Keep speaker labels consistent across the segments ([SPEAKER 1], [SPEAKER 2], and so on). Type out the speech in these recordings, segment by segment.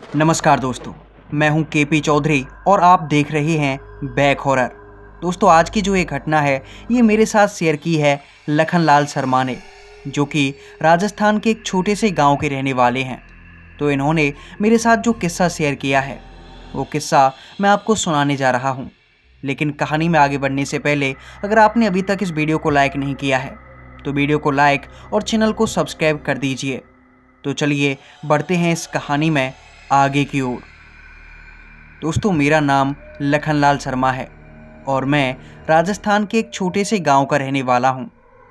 [SPEAKER 1] नमस्कार दोस्तों, मैं हूं केपी चौधरी और आप देख रहे हैं बैक हॉरर। दोस्तों, आज की जो ये घटना है ये मेरे साथ शेयर की है लखनलाल शर्मा ने, जो कि राजस्थान के एक छोटे से गांव के रहने वाले हैं। तो इन्होंने मेरे साथ जो किस्सा शेयर किया है वो किस्सा मैं आपको सुनाने जा रहा हूं। लेकिन कहानी में आगे बढ़ने से पहले अगर आपने अभी तक इस वीडियो को लाइक नहीं किया है तो वीडियो को लाइक और चैनल को सब्सक्राइब कर दीजिए। तो चलिए बढ़ते हैं इस कहानी में आगे की ओर। दोस्तों, मेरा नाम लखनलाल शर्मा है और मैं राजस्थान के एक छोटे से गांव का रहने वाला हूं।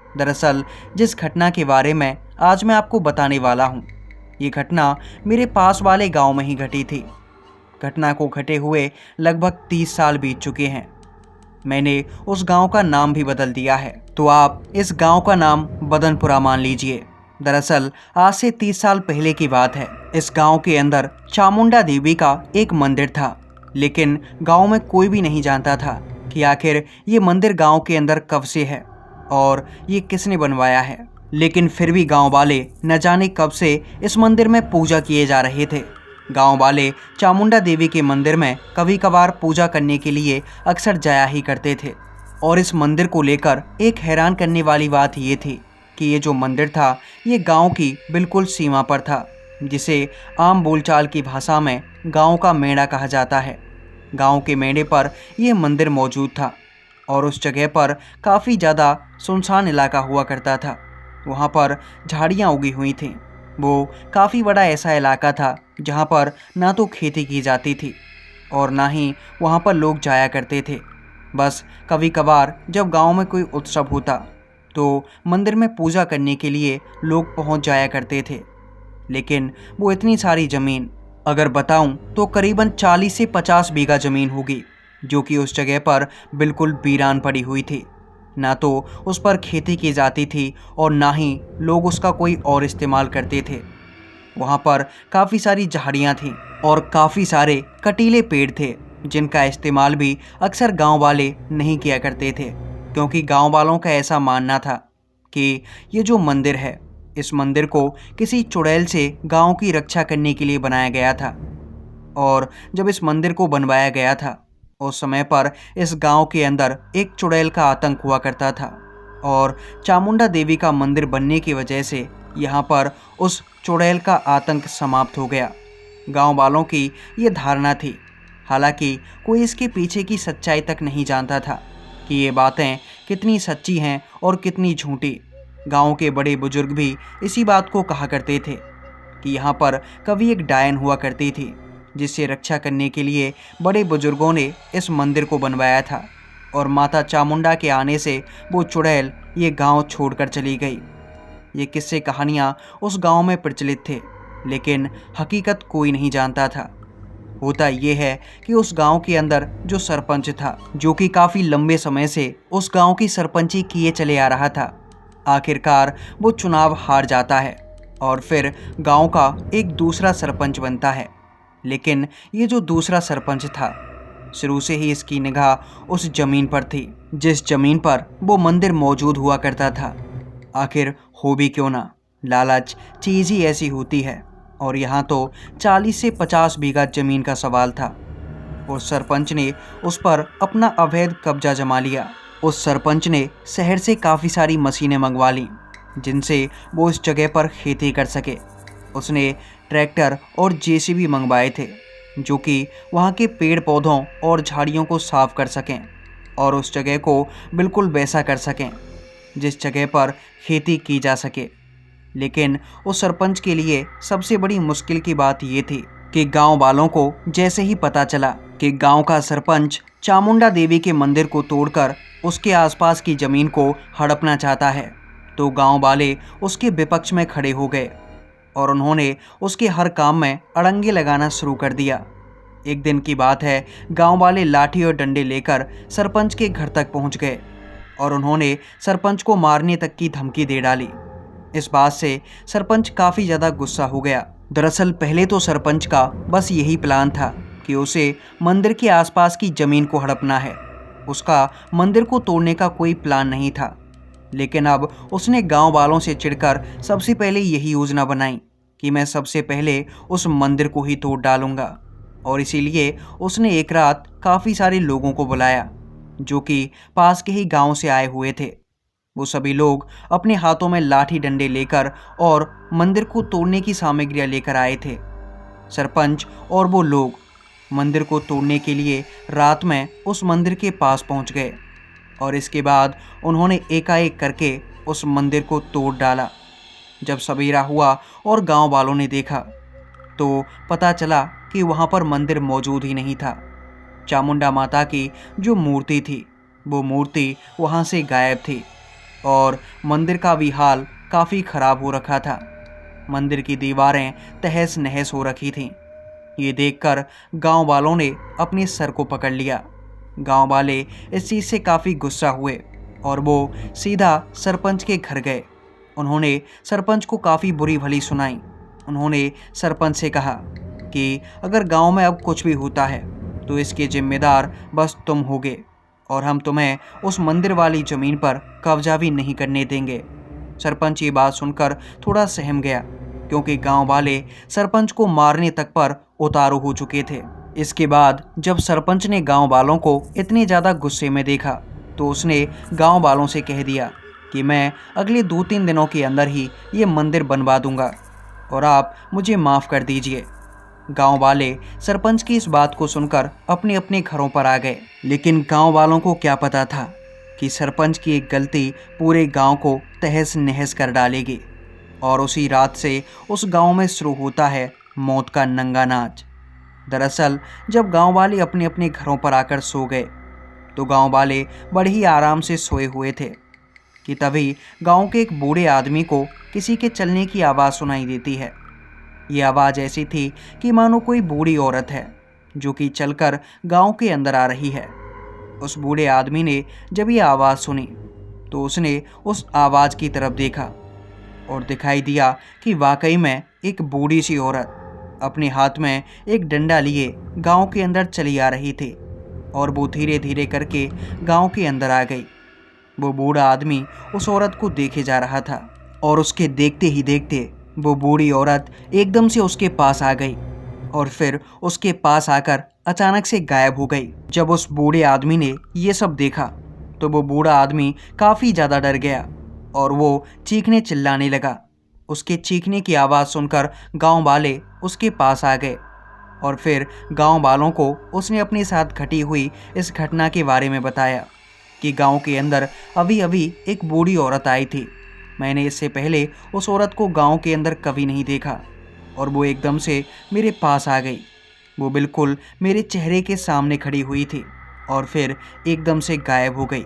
[SPEAKER 1] दरअसल जिस घटना के बारे में आज मैं आपको बताने वाला हूं, ये घटना मेरे पास वाले गांव में ही घटी थी। घटना को घटे हुए लगभग 30 साल बीत चुके हैं। मैंने उस गांव का नाम भी बदल दिया है, तो आप इस गांव का नाम बदनपुरा मान लीजिए। दरअसल आज से 30 साल पहले की बात है। इस गांव के अंदर चामुंडा देवी का एक मंदिर था, लेकिन गांव में कोई भी नहीं जानता था कि आखिर ये मंदिर गांव के अंदर कब से है और ये किसने बनवाया है। लेकिन फिर भी गांव वाले न जाने कब से इस मंदिर में पूजा किए जा रहे थे। गांव वाले चामुंडा देवी के मंदिर में कभी कभार पूजा करने के लिए अक्सर जाया ही करते थे। और इस मंदिर को लेकर एक हैरान करने वाली बात ये थी कि ये जो मंदिर था ये गांव की बिल्कुल सीमा पर था, जिसे आम बोलचाल की भाषा में गांव का मेढ़ा कहा जाता है। गांव के मेढ़े पर यह मंदिर मौजूद था और उस जगह पर काफ़ी ज़्यादा सुनसान इलाका हुआ करता था। वहाँ पर झाड़ियाँ उगी हुई थीं। वो काफ़ी बड़ा ऐसा इलाका था जहाँ पर ना तो खेती की जाती थी और ना ही वहाँ पर लोग जाया करते थे। बस कभी कभार जब गांव में कोई उत्सव होता तो मंदिर में पूजा करने के लिए लोग पहुंच जाया करते थे। लेकिन वो इतनी सारी ज़मीन, अगर बताऊं तो करीबन 40 से 50 बीघा ज़मीन होगी, जो कि उस जगह पर बिल्कुल वीरान पड़ी हुई थी। ना तो उस पर खेती की जाती थी और ना ही लोग उसका कोई और इस्तेमाल करते थे। वहाँ पर काफ़ी सारी झाड़ियाँ थीं और काफ़ी सारे कटीले पेड़ थे, जिनका इस्तेमाल भी अक्सर गांव वाले नहीं किया करते थे, क्योंकि गांव वालों का ऐसा मानना था कि ये जो मंदिर है, इस मंदिर को किसी चुड़ैल से गांव की रक्षा करने के लिए बनाया गया था। और जब इस मंदिर को बनवाया गया था उस समय पर इस गांव के अंदर एक चुड़ैल का आतंक हुआ करता था और चामुंडा देवी का मंदिर बनने की वजह से यहाँ पर उस चुड़ैल का आतंक समाप्त हो गया। गांव वालों की ये धारणा थी, हालांकि कोई इसके पीछे की सच्चाई तक नहीं जानता था कि ये बातें कितनी सच्ची हैं और कितनी झूठी। गांव के बड़े बुजुर्ग भी इसी बात को कहा करते थे कि यहाँ पर कभी एक डायन हुआ करती थी, जिससे रक्षा करने के लिए बड़े बुजुर्गों ने इस मंदिर को बनवाया था और माता चामुंडा के आने से वो चुड़ैल ये गांव छोड़कर चली गई। ये किस्से कहानियाँ उस गांव में प्रचलित थे, लेकिन हकीकत कोई नहीं जानता था। होता ये है कि उस गांव के अंदर जो सरपंच था, जो कि काफ़ी लंबे समय से उस गांव की सरपंची किए चले आ रहा था, आखिरकार वो चुनाव हार जाता है और फिर गांव का एक दूसरा सरपंच बनता है। लेकिन ये जो दूसरा सरपंच था, शुरू से ही इसकी निगाह उस जमीन पर थी जिस जमीन पर वो मंदिर मौजूद हुआ करता था। आखिर हो भी क्यों ना, लालच चीज़ ही ऐसी होती है और यहाँ तो 40 से 50 बीघा जमीन का सवाल था। उस सरपंच ने उस पर अपना अवैध कब्जा जमा लिया। उस सरपंच ने शहर से काफ़ी सारी मशीनें मंगवा लीं, जिनसे वो इस जगह पर खेती कर सके। उसने ट्रैक्टर और जेसीबी मंगवाए थे, जो कि वहाँ के पेड़ पौधों और झाड़ियों को साफ कर सकें और उस जगह को बिल्कुल वैसा कर सकें जिस जगह पर खेती की जा सके। लेकिन उस सरपंच के लिए सबसे बड़ी मुश्किल की बात ये थी कि गांव वालों को जैसे ही पता चला कि गांव का सरपंच चामुंडा देवी के मंदिर को तोड़कर उसके आसपास की ज़मीन को हड़पना चाहता है, तो गांव वाले उसके विपक्ष में खड़े हो गए और उन्होंने उसके हर काम में अड़ंगे लगाना शुरू कर दिया। एक दिन की बात है, गांव वाले लाठी और डंडे लेकर सरपंच के घर तक पहुंच गए और उन्होंने सरपंच को मारने तक की धमकी दे डाली। इस बात से सरपंच काफ़ी ज़्यादा गुस्सा हो गया। दरअसल पहले तो सरपंच का बस यही प्लान था कि उसे मंदिर के आसपास की ज़मीन को हड़पना है। उसका मंदिर को तोड़ने का कोई प्लान नहीं था। लेकिन अब उसने गांव वालों से चिढ़कर सबसे पहले यही योजना बनाई कि मैं सबसे पहले उस मंदिर को ही तोड़ डालूंगा। और इसीलिए उसने एक रात काफ़ी सारे लोगों को बुलाया जो कि पास के ही गांव से आए हुए थे। वो सभी लोग अपने हाथों में लाठी डंडे लेकर और मंदिर को तोड़ने की सामग्रियां लेकर आए थे। सरपंच और वो लोग मंदिर को तोड़ने के लिए रात में उस मंदिर के पास पहुंच गए और इसके बाद उन्होंने एकाएक करके उस मंदिर को तोड़ डाला। जब सवेरा हुआ और गांव वालों ने देखा तो पता चला कि वहां पर मंदिर मौजूद ही नहीं था। चामुंडा माता की जो मूर्ति थी वो मूर्ति वहां से गायब थी और मंदिर का भी हाल काफ़ी ख़राब हो रखा था। मंदिर की दीवारें तहस नहस हो रखी थीं। ये देखकर गांव वालों ने अपने सर को पकड़ लिया। गांव वाले इस चीज़ से काफ़ी गुस्सा हुए और वो सीधा सरपंच के घर गए। उन्होंने सरपंच को काफ़ी बुरी भली सुनाई। उन्होंने सरपंच से कहा कि अगर गांव में अब कुछ भी होता है तो इसके जिम्मेदार बस तुम होगे और हम तुम्हें उस मंदिर वाली ज़मीन पर कब्जा भी नहीं करने देंगे। सरपंच ये बात सुनकर थोड़ा सहम गया क्योंकि गांव वाले सरपंच को मारने तक पर उतारू हो चुके थे। इसके बाद जब सरपंच ने गांव वालों को इतने ज़्यादा गुस्से में देखा तो उसने गांव वालों से कह दिया कि मैं अगले 2-3 दिनों के अंदर ही ये मंदिर बनवा दूंगा और आप मुझे माफ़ कर दीजिए। गांव वाले सरपंच की इस बात को सुनकर अपने अपने घरों पर आ गए, लेकिन गांव वालों को क्या पता था कि सरपंच की एक गलती पूरे गांव को तहस नहस कर डालेगी। और उसी रात से उस गांव में शुरू होता है मौत का नंगा नाच। दरअसल जब गांव वाले अपने अपने घरों पर आकर सो गए तो गांव वाले बड़े ही आराम से सोए हुए थे कि तभी गांव के एक बूढ़े आदमी को किसी के चलने की आवाज़ सुनाई देती है। ये आवाज़ ऐसी थी कि मानो कोई बूढ़ी औरत है जो कि चलकर गांव के अंदर आ रही है। उस बूढ़े आदमी ने जब ये आवाज़ सुनी तो उसने उस आवाज़ की तरफ देखा और दिखाई दिया कि वाकई में एक बूढ़ी सी औरत अपने हाथ में एक डंडा लिए गांव के अंदर चली आ रही थी और वो धीरे धीरे करके गांव के अंदर आ गई। वो बूढ़ा आदमी उस औरत को देखे जा रहा था और उसके देखते ही देखते वो बूढ़ी औरत एकदम से उसके पास आ गई और फिर उसके पास आकर अचानक से गायब हो गई। जब उस बूढ़े आदमी ने ये सब देखा तो वो बूढ़ा आदमी काफ़ी ज़्यादा डर गया और वो चीखने चिल्लाने लगा। उसके चीखने की आवाज़ सुनकर गांव वाले उसके पास आ गए और फिर गांव वालों को उसने अपने साथ घटी हुई इस घटना के बारे में बताया कि गांव के अंदर अभी अभी एक बूढ़ी औरत आई थी। मैंने इससे पहले उस औरत को गांव के अंदर कभी नहीं देखा और वो एकदम से मेरे पास आ गई। वो बिल्कुल मेरे चेहरे के सामने खड़ी हुई थी और फिर एकदम से गायब हो गई,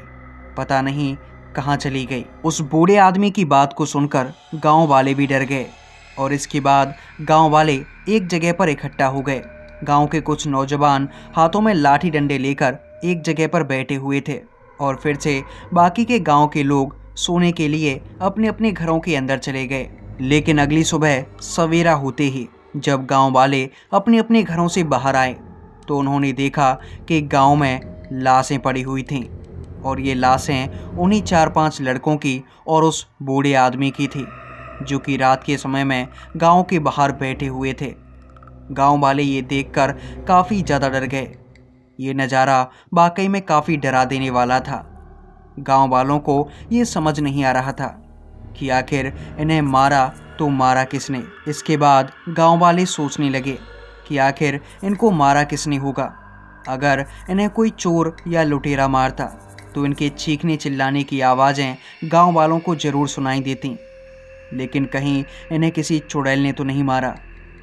[SPEAKER 1] पता नहीं कहाँ चली गई। उस बूढ़े आदमी की बात को सुनकर गांव वाले भी डर गए और इसके बाद गांव वाले एक जगह पर इकट्ठा हो गए। गांव के कुछ नौजवान हाथों में लाठी डंडे लेकर एक जगह पर बैठे हुए थे और फिर से बाकी के गांव के लोग सोने के लिए अपने अपने घरों के अंदर चले गए। लेकिन अगली सुबह सवेरा होते ही जब गांव वाले अपने अपने घरों से बाहर आए तो उन्होंने देखा कि गांव में लाशें पड़ी हुई थीं और ये लाशें उन्हीं 4-5 लड़कों की और उस बूढ़े आदमी की थी जो कि रात के समय में गांव के बाहर बैठे हुए थे। गांव वाले ये देखकर काफ़ी ज़्यादा डर गए। ये नज़ारा वाकई में काफ़ी डरा देने वाला था। गांव वालों को ये समझ नहीं आ रहा था कि आखिर इन्हें मारा तो मारा किसने। इसके बाद गांव वाले सोचने लगे कि आखिर इनको मारा किसने होगा। अगर इन्हें कोई चोर या लुटेरा मारता तो इनके चीखने चिल्लाने की आवाज़ें गांव वालों को ज़रूर सुनाई देती। लेकिन कहीं इन्हें किसी चुड़ैल ने तो नहीं मारा।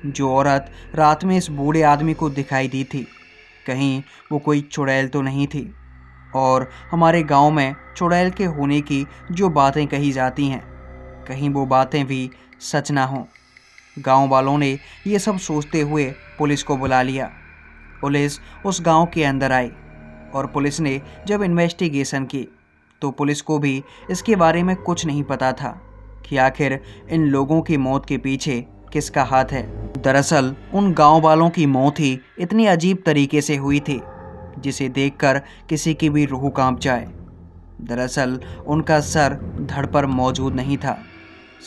[SPEAKER 1] जो औरत रात में इस बूढ़े आदमी को दिखाई दी थी, कहीं वो कोई चुड़ैल तो नहीं थी। और हमारे गांव में चुड़ैल के होने की जो बातें कही जाती हैं, कहीं वो बातें भी सच ना हों। गांव वालों ने ये सब सोचते हुए पुलिस को बुला लिया। पुलिस उस गांव के अंदर आई और पुलिस ने जब इन्वेस्टिगेशन की तो पुलिस को भी इसके बारे में कुछ नहीं पता था कि आखिर इन लोगों की मौत के पीछे किसका हाथ है। दरअसल उन गांव वालों की मौत ही इतनी अजीब तरीके से हुई थी जिसे देखकर किसी की भी रूह कांप जाए। दरअसल उनका सर धड़ पर मौजूद नहीं था,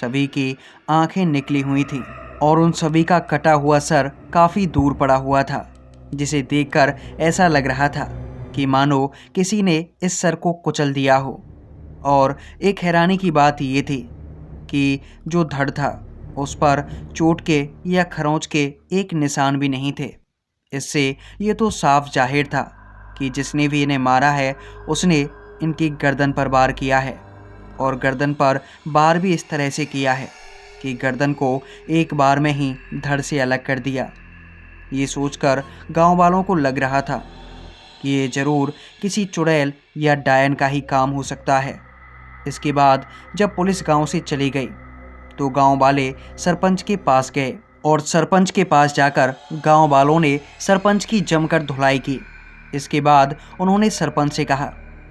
[SPEAKER 1] सभी की आंखें निकली हुई थीं और उन सभी का कटा हुआ सर काफ़ी दूर पड़ा हुआ था, जिसे देखकर ऐसा लग रहा था कि मानो किसी ने इस सर को कुचल दिया हो। और एक हैरानी की बात ये थी कि जो धड़ था उस पर चोट के या खरोंच के एक निशान भी नहीं थे। इससे ये तो साफ जाहिर था कि जिसने भी इन्हें मारा है उसने इनकी गर्दन पर वार किया है, और गर्दन पर वार भी इस तरह से किया है कि गर्दन को एक बार में ही धड़ से अलग कर दिया। ये सोचकर गांव वालों को लग रहा था कि ये ज़रूर किसी चुड़ैल या डायन का ही काम हो सकता है। इसके बाद जब पुलिस गांव से चली गई तो गांव वाले सरपंच के पास गए, और सरपंच के पास जाकर गांव वालों ने सरपंच की जमकर धुलाई की। इसके बाद उन्होंने सरपंच से कहा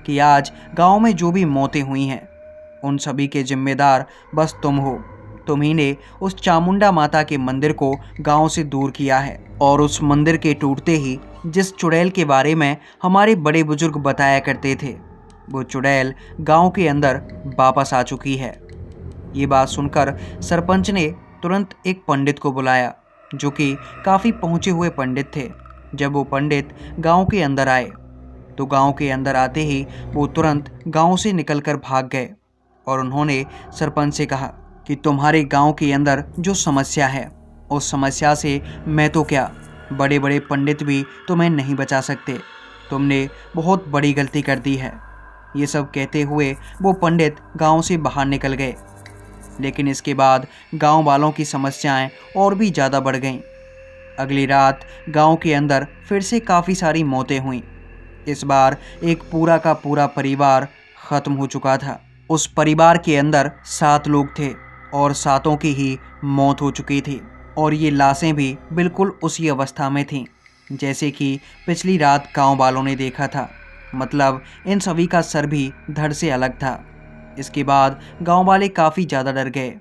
[SPEAKER 1] कि आज गांव में जो भी मौतें हुई हैं उन सभी के जिम्मेदार बस तुम हो। तुम ही ने उस चामुंडा माता के मंदिर को गांव से दूर किया है, और उस मंदिर के टूटते ही जिस चुड़ैल के बारे में हमारे बड़े बुजुर्ग बताया करते थे वो चुड़ैल गांव के अंदर वापस आ चुकी है। ये बात सुनकर सरपंच ने तुरंत एक पंडित को बुलाया, जो कि काफ़ी पहुँचे हुए पंडित थे। जब वो पंडित गांव के अंदर आए तो गांव के अंदर आते ही वो तुरंत गांव से निकलकर भाग गए, और उन्होंने सरपंच से कहा कि तुम्हारे गांव के अंदर जो समस्या है उस समस्या से मैं तो क्या, बड़े बड़े पंडित भी तुम्हें नहीं बचा सकते। तुमने बहुत बड़ी गलती कर दी है। ये सब कहते हुए वो पंडित गांव से बाहर निकल गए। लेकिन इसके बाद गांव वालों की समस्याएं और भी ज़्यादा बढ़ गईं। अगली रात गांव के अंदर फिर से काफ़ी सारी मौतें हुईं। इस बार एक पूरा का पूरा परिवार ख़त्म हो चुका था। उस परिवार के अंदर 7 लोग थे और 7 की ही मौत हो चुकी थी, और ये लाशें भी बिल्कुल उसी अवस्था में थीं जैसे कि पिछली रात गांव वालों ने देखा था। मतलब इन सभी का सर भी धड़ से अलग था। इसके बाद गांव वाले काफ़ी ज़्यादा डर गए,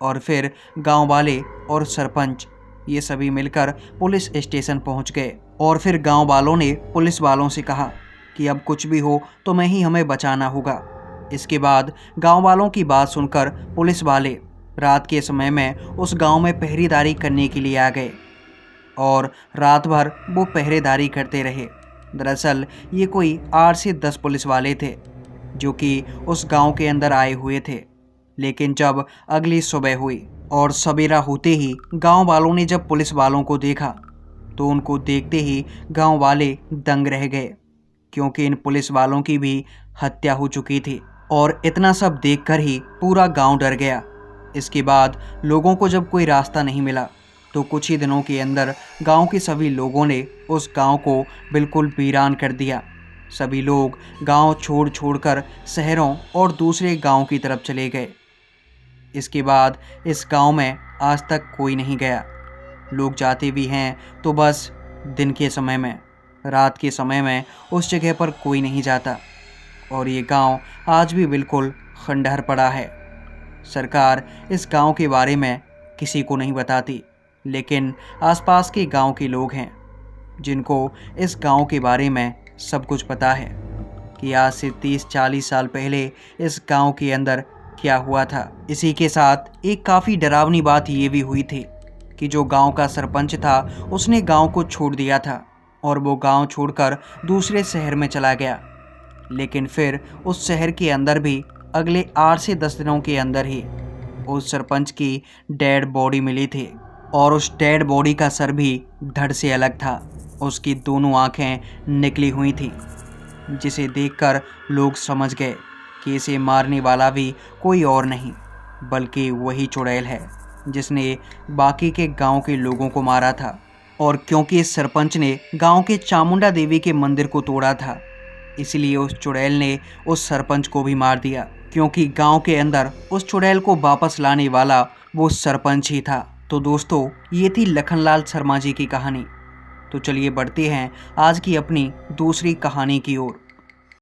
[SPEAKER 1] और फिर गांव वाले और सरपंच ये सभी मिलकर पुलिस स्टेशन पहुंच गए। और फिर गांव वालों ने पुलिस वालों से कहा कि अब कुछ भी हो तो मैं ही हमें बचाना होगा। इसके बाद गांव वालों की बात सुनकर पुलिस वाले रात के समय में उस गांव में पहरेदारी करने के लिए आ गए, और रात भर वो पहरेदारी करते रहे। दरअसल ये कोई 8 से 10 पुलिस वाले थे जो कि उस गांव के अंदर आए हुए थे। लेकिन जब अगली सुबह हुई और सवेरा होते ही गांव वालों ने जब पुलिस वालों को देखा तो उनको देखते ही गांव वाले दंग रह गए, क्योंकि इन पुलिस वालों की भी हत्या हो चुकी थी। और इतना सब देखकर ही पूरा गांव डर गया। इसके बाद लोगों को जब कोई रास्ता नहीं मिला तो कुछ ही दिनों के अंदर गांव के सभी लोगों ने उस गांव को बिल्कुल वीरान कर दिया। सभी लोग गांव छोड़ कर शहरों और दूसरे गांव की तरफ चले गए। इसके बाद इस गांव में आज तक कोई नहीं गया। लोग जाते भी हैं तो बस दिन के समय में, रात के समय में उस जगह पर कोई नहीं जाता, और ये गांव आज भी बिल्कुल खंडहर पड़ा है। सरकार इस गांव के बारे में किसी को नहीं बताती, लेकिन आसपास के गांव के लोग हैं जिनको इस गांव के बारे में सब कुछ पता है कि आज से 30-40 साल पहले इस गांव के अंदर क्या हुआ था। इसी के साथ एक काफ़ी डरावनी बात ये भी हुई थी कि जो गांव का सरपंच था उसने गांव को छोड़ दिया था, और वो गांव छोड़कर दूसरे शहर में चला गया। लेकिन फिर उस शहर के अंदर भी अगले 8 से 10 दिनों के अंदर ही उस सरपंच की डेड बॉडी मिली थी, और उस डेड बॉडी का सर भी धड़ से अलग था। उसकी दोनों आंखें निकली हुई थीं, जिसे देखकर लोग समझ गए कि इसे मारने वाला भी कोई और नहीं बल्कि वही चुड़ैल है जिसने बाकी के गांव के लोगों को मारा था। और क्योंकि इस सरपंच ने गांव के चामुंडा देवी के मंदिर को तोड़ा था, इसलिए उस चुड़ैल ने उस सरपंच को भी मार दिया, क्योंकि गांव के अंदर उस चुड़ैल को वापस लाने वाला वो सरपंच ही था। तो दोस्तों, ये थी लखनलाल शर्मा जी की कहानी। तो चलिए बढ़ते हैं आज की अपनी दूसरी कहानी की ओर।